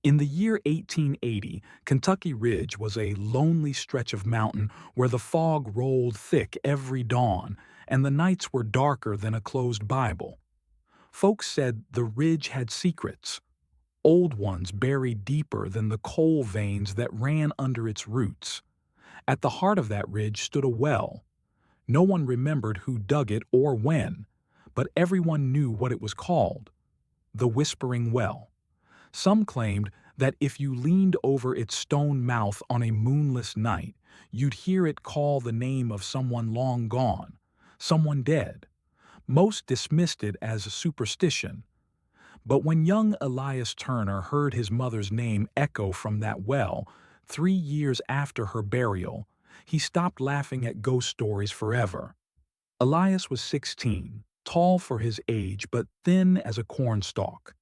In the year 1880, Kentucky Ridge was a lonely stretch of mountain where the fog rolled thick every dawn and the nights were darker than a closed Bible. Folks said the ridge had secrets, old ones buried deeper than the coal veins that ran under its roots. At the heart of that ridge stood a well. No one remembered who dug it or when, but everyone knew what it was called: the Whispering Well. Some claimed that if you leaned over its stone mouth on a moonless night, you'd hear it call the name of someone long gone, someone dead. Most dismissed it as a superstition. But when young Elias Turner heard his mother's name echo from that well 3 years after her burial, he stopped laughing at ghost stories forever. Elias was 16, tall for his age but thin as a cornstalk.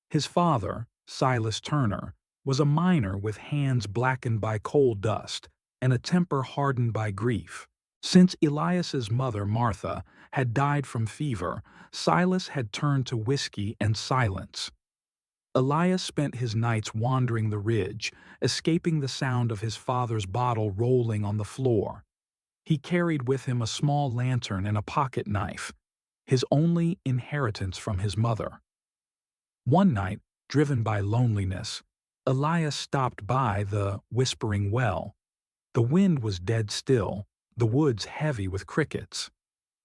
His father, Silas Turner, was a miner with hands blackened by coal dust and a temper hardened by grief. Since Elias's mother, Martha, had died from fever, Silas had turned to whiskey and silence. Elias spent his nights wandering the ridge, escaping the sound of his father's bottle rolling on the floor. He carried with him a small lantern and a pocket knife, his only inheritance from his mother. One night, driven by loneliness, Elias stopped by the Whispering Well. The wind was dead still, the woods heavy with crickets.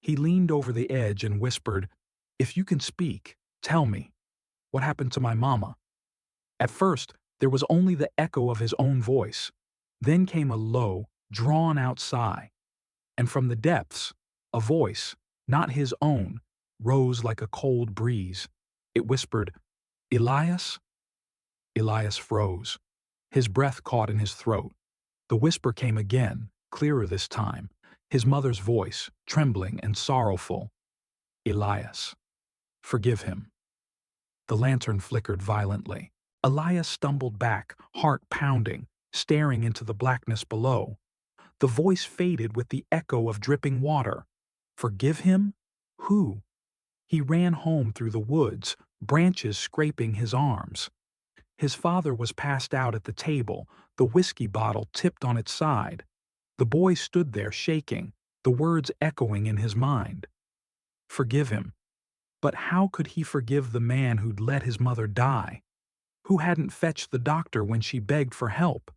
He leaned over the edge and whispered, "If you can speak, tell me, what happened to my mama?" At first, there was only the echo of his own voice. Then came a low, drawn-out sigh. And from the depths, a voice, not his own, rose like a cold breeze. It whispered, "Elias?" Elias froze. His breath caught in his throat. The whisper came again, clearer this time, his mother's voice, trembling and sorrowful. "Elias, forgive him." The lantern flickered violently. Elias stumbled back, heart pounding, staring into the blackness below. The voice faded with the echo of dripping water. Forgive him? Who? He ran home through the woods, branches scraping his arms. His father was passed out at the table, the whiskey bottle tipped on its side. The boy stood there shaking, the words echoing in his mind. Forgive him. But how could he forgive the man who'd let his mother die? Who hadn't fetched the doctor when she begged for help?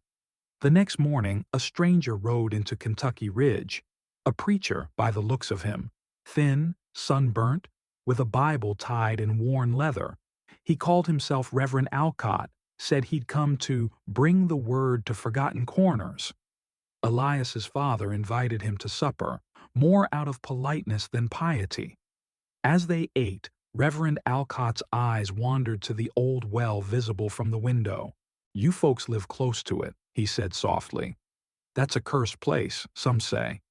The next morning, a stranger rode into Kentucky Ridge, a preacher by the looks of him, thin, sunburnt, with a Bible tied in worn leather. He called himself Reverend Alcott, said he'd come to bring the word to forgotten corners. Elias's father invited him to supper, more out of politeness than piety. As they ate, Reverend Alcott's eyes wandered to the old well visible from the window. "You folks live close to it," he said softly. "That's a cursed place, some say."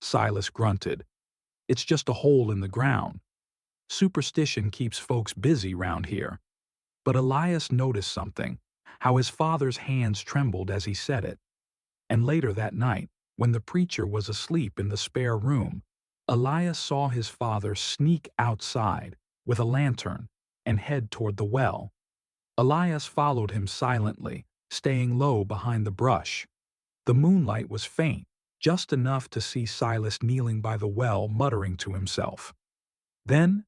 Silas grunted. "It's just a hole in the ground. Superstition keeps folks busy round here." But Elias noticed something, how his father's hands trembled as he said it. And later that night, when the preacher was asleep in the spare room, Elias saw his father sneak outside with a lantern and head toward the well. Elias followed him silently, staying low behind the brush. The moonlight was faint, just enough to see Silas kneeling by the well muttering to himself. Then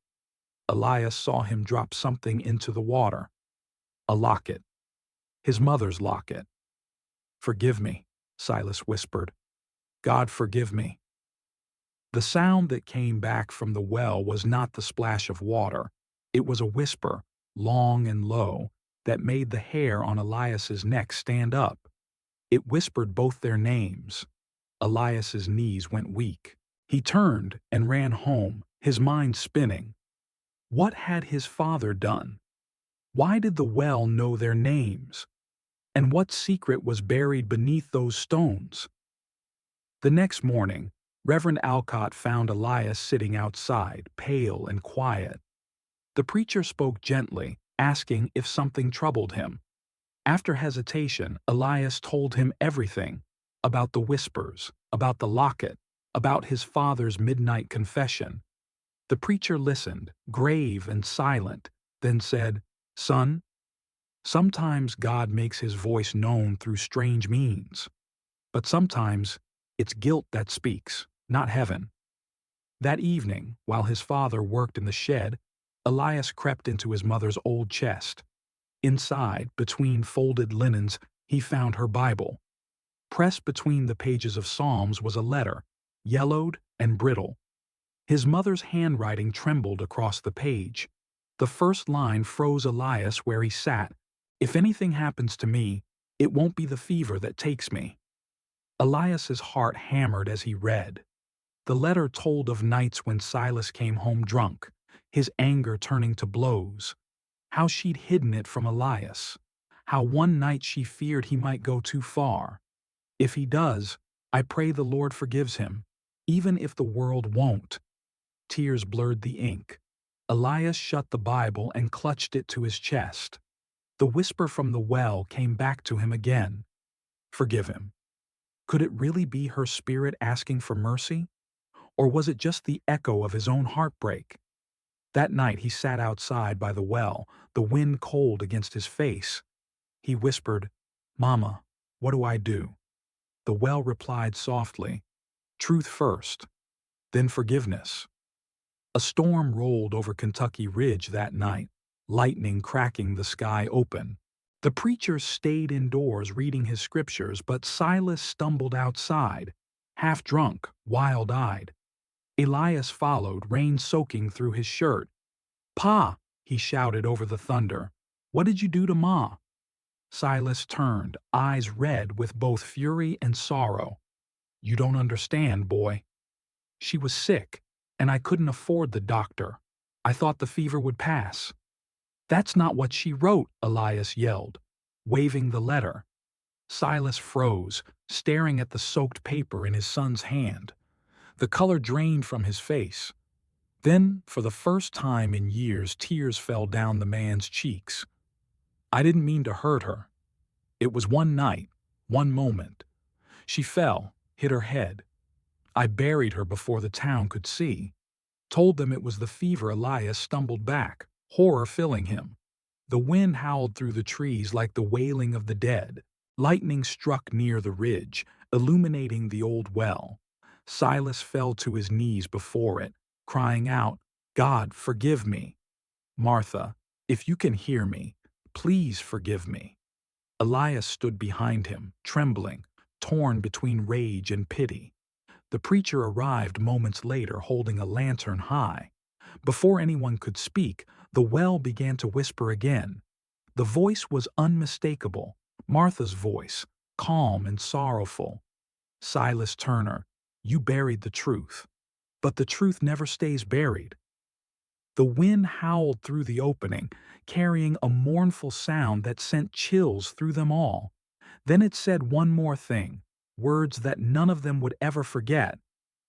Elias saw him drop something into the water. A locket. His mother's locket. "Forgive me," Silas whispered. "God forgive me." The sound that came back from the well was not the splash of water. It was a whisper, long and low, that made the hair on Elias's neck stand up. It whispered both their names. Elias's knees went weak. He turned and ran home, his mind spinning. What had his father done? Why did the well know their names? And what secret was buried beneath those stones? The next morning, Reverend Alcott found Elias sitting outside, pale and quiet. The preacher spoke gently, asking if something troubled him. After hesitation, Elias told him everything, about the whispers, about the locket, about his father's midnight confession. The preacher listened, grave and silent, then said, "Son, Sometimes God makes his voice known through strange means, but sometimes it's guilt that speaks, not heaven. That evening, while his father worked in the shed, Elias crept into his mother's old chest. Inside, between folded linens, he found her Bible. Pressed between the pages of Psalms was a letter, yellowed and brittle. His mother's handwriting trembled across the page. The first line froze Elias where he sat. "If anything happens to me, it won't be the fever that takes me." Elias's heart hammered as he read. The letter told of nights when Silas came home drunk, his anger turning to blows. How she'd hidden it from Elias. How one night she feared he might go too far. "If he does, I pray the Lord forgives him, even if the world won't." Tears blurred the ink. Elias shut the Bible and clutched it to his chest. The whisper from the well came back to him again. Forgive him. Could it really be her spirit asking for mercy? Or was it just the echo of his own heartbreak? That night he sat outside by the well, the wind cold against his face. He whispered, "Mama, what do I do?" The well replied softly, "Truth first, then forgiveness." A storm rolled over Kentucky Ridge that night, lightning cracking the sky open. The preacher stayed indoors reading his scriptures, but Silas stumbled outside, half drunk, wild-eyed. Elias followed, rain soaking through his shirt. "Pa!" he shouted over the thunder. "What did you do to Ma?" Silas turned, eyes red with both fury and sorrow. "You don't understand, boy. She was sick, and I couldn't afford the doctor. I thought the fever would pass." "That's not what she wrote," Elias yelled, waving the letter. Silas froze, staring at the soaked paper in his son's hand. The color drained from his face. Then, for the first time in years, tears fell down the man's cheeks. "I didn't mean to hurt her. It was one night, one moment. She fell, hit her head. I buried her before the town could see. Told them it was the fever." Elias stumbled back, horror filling him. The wind howled through the trees like the wailing of the dead. Lightning struck near the ridge, illuminating the old well. Silas fell to his knees before it, crying out, "God, forgive me. Martha, if you can hear me, please forgive me." Elias stood behind him, trembling, torn between rage and pity. The preacher arrived moments later holding a lantern high. Before anyone could speak, the well began to whisper again. The voice was unmistakable, Martha's voice, calm and sorrowful. "Silas Turner, you buried the truth. But the truth never stays buried." The wind howled through the opening, carrying a mournful sound that sent chills through them all. Then it said one more thing, words that none of them would ever forget.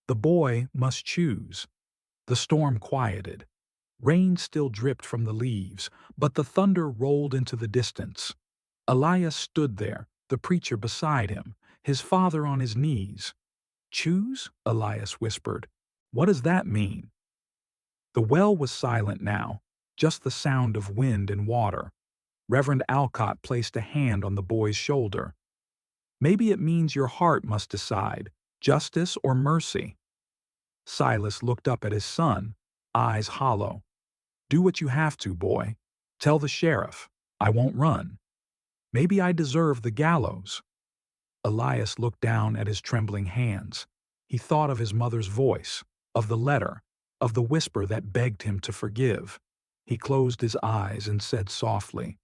The boy must choose. The storm quieted. Rain still dripped from the leaves, but the thunder rolled into the distance. Elias stood there, the preacher beside him, his father on his knees. "Choose?" Elias whispered. "What does that mean?" The well was silent now, just the sound of wind and water. Reverend Alcott placed a hand on the boy's shoulder. "Maybe it means your heart must decide, justice or mercy." Silas looked up at his son, eyes hollow. "Do what you have to, boy. Tell the sheriff. I won't run. Maybe I deserve the gallows." Elias looked down at his trembling hands. He thought of his mother's voice, of the letter, of the whisper that begged him to forgive. He closed his eyes and said softly,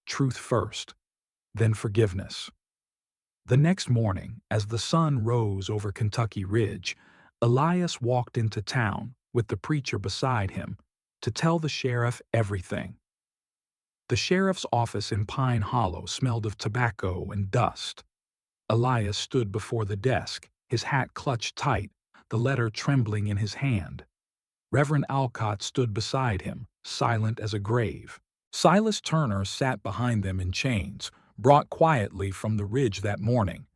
"Truth first, then forgiveness." The next morning, as the sun rose over Kentucky Ridge, Elias walked into town, with the preacher beside him, to tell the sheriff everything. The sheriff's office in Pine Hollow smelled of tobacco and dust. Elias stood before the desk, his hat clutched tight, the letter trembling in his hand. Reverend Alcott stood beside him, silent as a grave. Silas Turner sat behind them in chains, brought quietly from the ridge that morning.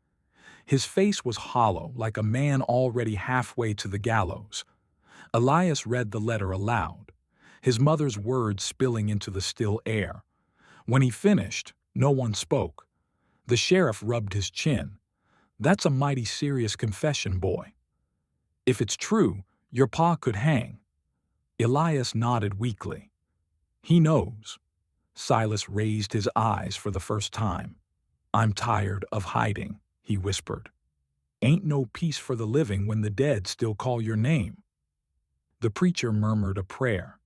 His face was hollow, like a man already halfway to the gallows. Elias read the letter aloud, his mother's words spilling into the still air. When he finished, no one spoke. The sheriff rubbed his chin. "That's a mighty serious confession, boy. If it's true, your pa could hang." Elias nodded weakly. "He knows." Silas raised his eyes for the first time. "I'm tired of hiding," he whispered. "Ain't no peace for the living when the dead still call your name." The preacher murmured a prayer,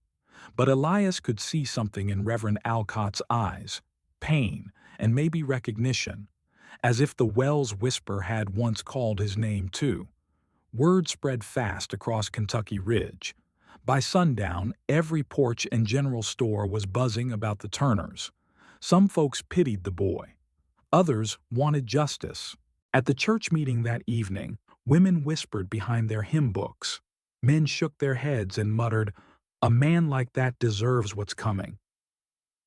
but Elias could see something in Reverend Alcott's eyes, pain and maybe recognition, as if the well's whisper had once called his name too. Word spread fast across Kentucky Ridge. By sundown, every porch and general store was buzzing about the Turners. Some folks pitied the boy. Others wanted justice. At the church meeting that evening, women whispered behind their hymn books. Men shook their heads and muttered, "A man like that deserves what's coming."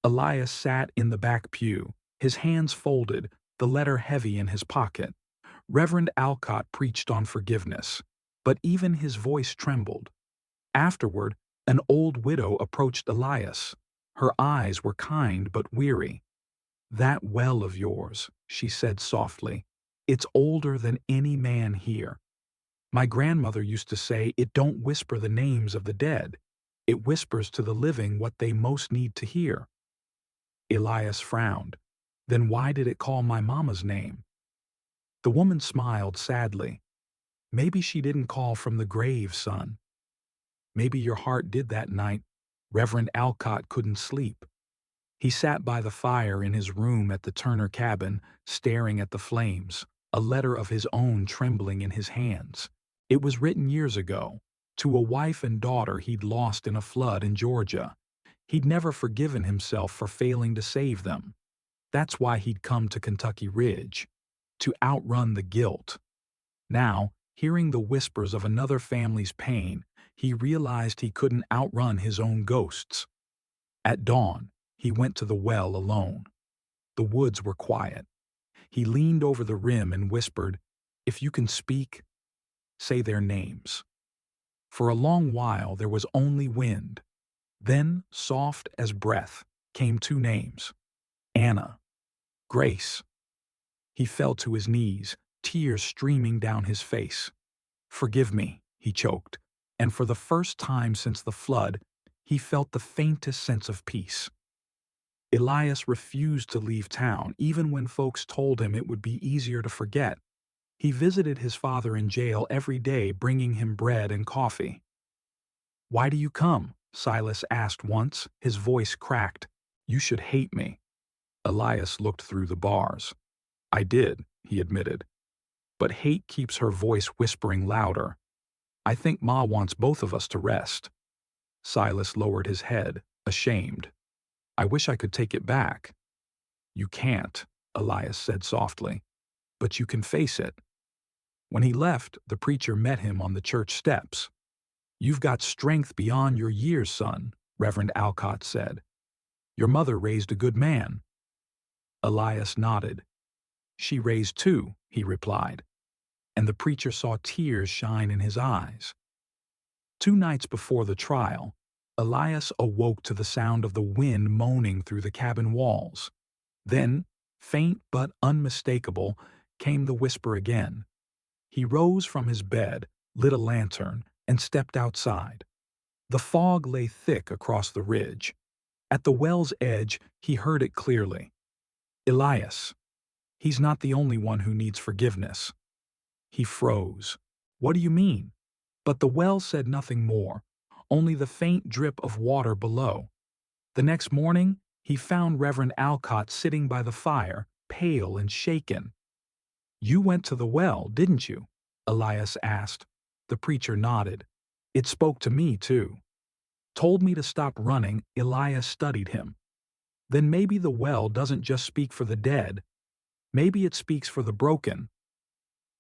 Elias sat in the back pew, his hands folded, the letter heavy in his pocket. Reverend Alcott preached on forgiveness, but even his voice trembled. Afterward, an old widow approached Elias. Her eyes were kind but weary. "That well of yours," she said softly, "it's older than any man here. My grandmother used to say it don't whisper the names of the dead. It whispers to the living what they most need to hear." Elias frowned. "Then why did it call my mama's name?" The woman smiled sadly. "Maybe she didn't call from the grave, son. Maybe your heart did that night. Reverend Alcott couldn't sleep. He sat by the fire in his room at the Turner cabin, staring at the flames, a letter of his own trembling in his hands. It was written years ago, to a wife and daughter he'd lost in a flood in Georgia. He'd never forgiven himself for failing to save them. That's why he'd come to Kentucky Ridge, to outrun the guilt. Now, hearing the whispers of another family's pain, he realized he couldn't outrun his own ghosts. At dawn, he went to the well alone. The woods were quiet. He leaned over the rim and whispered, "If you can speak, say their names." For a long while there was only wind. Then, soft as breath, came two names: Anna, Grace. He fell to his knees, tears streaming down his face. "Forgive me," he choked, and for the first time since the flood, he felt the faintest sense of peace. Elias refused to leave town, even when folks told him it would be easier to forget. He visited his father in jail every day, bringing him bread and coffee. "Why do you come?" Silas asked once, his voice cracked. "You should hate me." Elias looked through the bars. "I did," he admitted. But hate keeps her voice whispering louder. "I think Ma wants both of us to rest." Silas lowered his head, ashamed. "I wish I could take it back." "You can't," Elias said softly, "but you can face it." When he left, the preacher met him on the church steps. "You've got strength beyond your years, son," Reverend Alcott said. "Your mother raised a good man." Elias nodded. "She raised two," he replied, and the preacher saw tears shine in his eyes. 2 nights before the trial, Elias awoke to the sound of the wind moaning through the cabin walls. Then, faint but unmistakable, came the whisper again. He rose from his bed, lit a lantern, and stepped outside. The fog lay thick across the ridge. At the well's edge, he heard it clearly. "Elias. He's not the only one who needs forgiveness." He froze. "What do you mean?" But the well said nothing more, only the faint drip of water below. The next morning, he found Reverend Alcott sitting by the fire, pale and shaken. "You went to the well, didn't you?" Elias asked. The preacher nodded. "It spoke to me, too. Told me to stop running." Elias studied him. "Then maybe the well doesn't just speak for the dead. Maybe it speaks for the broken."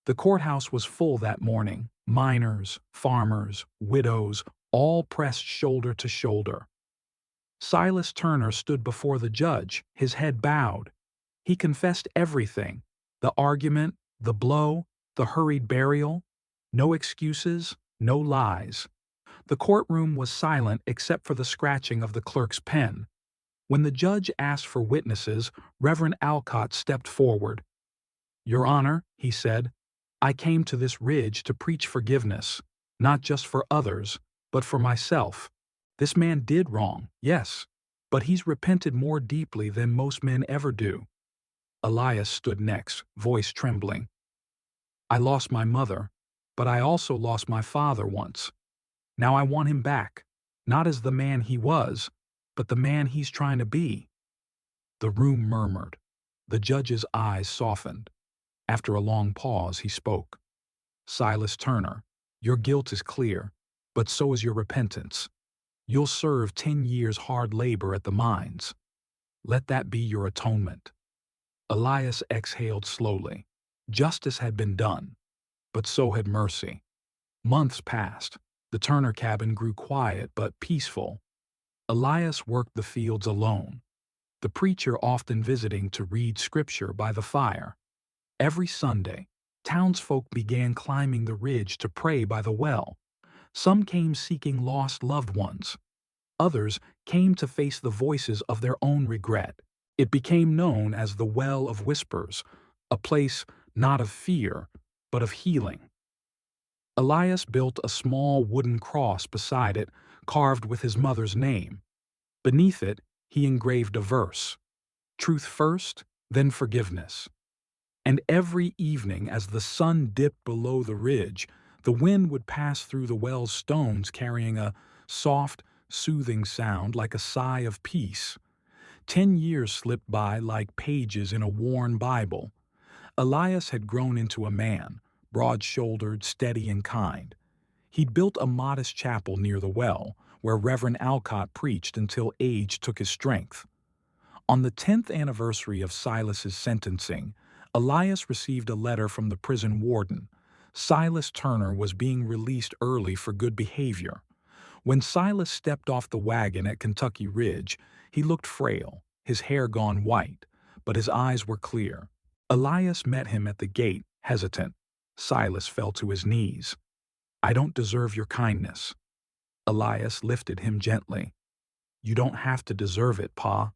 The courthouse was full that morning. Miners, farmers, widows, all pressed shoulder to shoulder. Silas Turner stood before the judge, his head bowed. He confessed everything: the argument, the blow, the hurried burial. No excuses, no lies. The courtroom was silent except for the scratching of the clerk's pen. When the judge asked for witnesses, Reverend Alcott stepped forward. "Your Honor," he said, "I came to this ridge to preach forgiveness, not just for others, but for myself. This man did wrong, yes, but he's repented more deeply than most men ever do." Elias stood next, voice trembling. "I lost my mother, but I also lost my father once. Now I want him back, not as the man he was, but the man he's trying to be." The room murmured. The judge's eyes softened. After a long pause, he spoke. "Silas Turner, your guilt is clear, but so is your repentance. You'll serve 10 years hard labor at the mines. Let that be your atonement." Elias exhaled slowly. Justice had been done, but so had mercy. Months passed. The Turner cabin grew quiet but peaceful. Elias worked the fields alone, the preacher often visiting to read scripture by the fire. Every Sunday, townsfolk began climbing the ridge to pray by the well. Some came seeking lost loved ones. Others came to face the voices of their own regret. It became known as the Well of Whispers, a place not of fear, but of healing. Elias built a small wooden cross beside it, carved with his mother's name. Beneath it, he engraved a verse: "Truth first, then forgiveness." And every evening, as the sun dipped below the ridge, the wind would pass through the well's stones carrying a soft, soothing sound like a sigh of peace. 10 years slipped by like pages in a worn Bible. Elias had grown into a man, broad-shouldered, steady, and kind. He'd built a modest chapel near the well, where Reverend Alcott preached until age took his strength. On the 10th anniversary of Silas's sentencing, Elias received a letter from the prison warden. Silas Turner was being released early for good behavior. When Silas stepped off the wagon at Kentucky Ridge, he looked frail, his hair gone white, but his eyes were clear. Elias met him at the gate, hesitant. Silas fell to his knees. "I don't deserve your kindness." Elias lifted him gently. "You don't have to deserve it, Pa.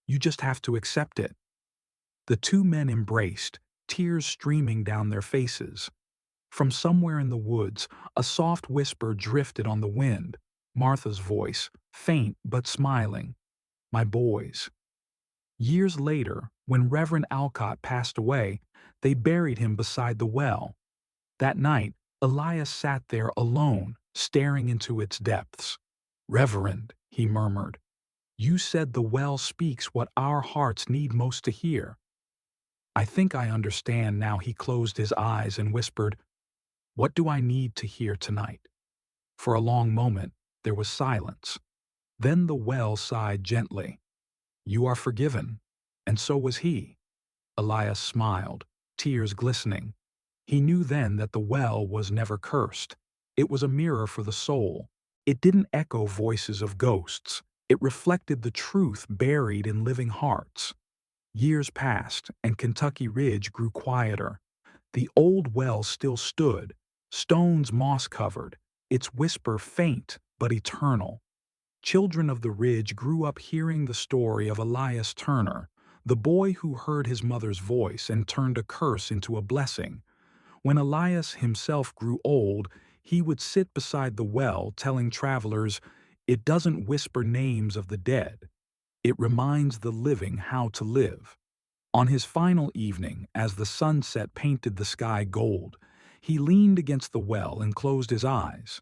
You just have to accept it." The two men embraced, tears streaming down their faces. From somewhere in the woods, a soft whisper drifted on the wind. Martha's voice, faint but smiling. "My boys." Years later, when Reverend Alcott passed away, they buried him beside the well. That night, Elias sat there alone, staring into its depths. "Reverend," he murmured, "you said the well speaks what our hearts need most to hear." "I think I understand now." He closed his eyes and whispered, "What do I need to hear tonight?" For a long moment, there was silence. Then the well sighed gently. "You are forgiven." And so was he. Elias smiled, tears glistening. He knew then that the well was never cursed. It was a mirror for the soul. It didn't echo voices of ghosts. It reflected the truth buried in living hearts. Years passed, and Kentucky Ridge grew quieter. The old well still stood, stones moss-covered, its whisper faint but eternal. Children of the Ridge grew up hearing the story of Elias Turner, the boy who heard his mother's voice and turned a curse into a blessing. When Elias himself grew old, he would sit beside the well telling travelers, "It doesn't whisper names of the dead. It reminds the living how to live." On his final evening, as the sunset painted the sky gold, he leaned against the well and closed his eyes.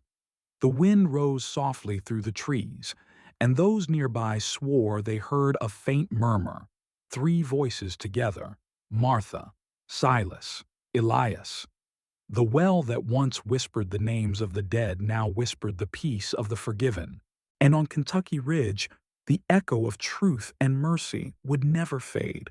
The wind rose softly through the trees, and those nearby swore they heard a faint murmur. 3 voices together: Martha, Silas, Elias. The well that once whispered the names of the dead now whispered the peace of the forgiven. And on Kentucky Ridge, the echo of truth and mercy would never fade.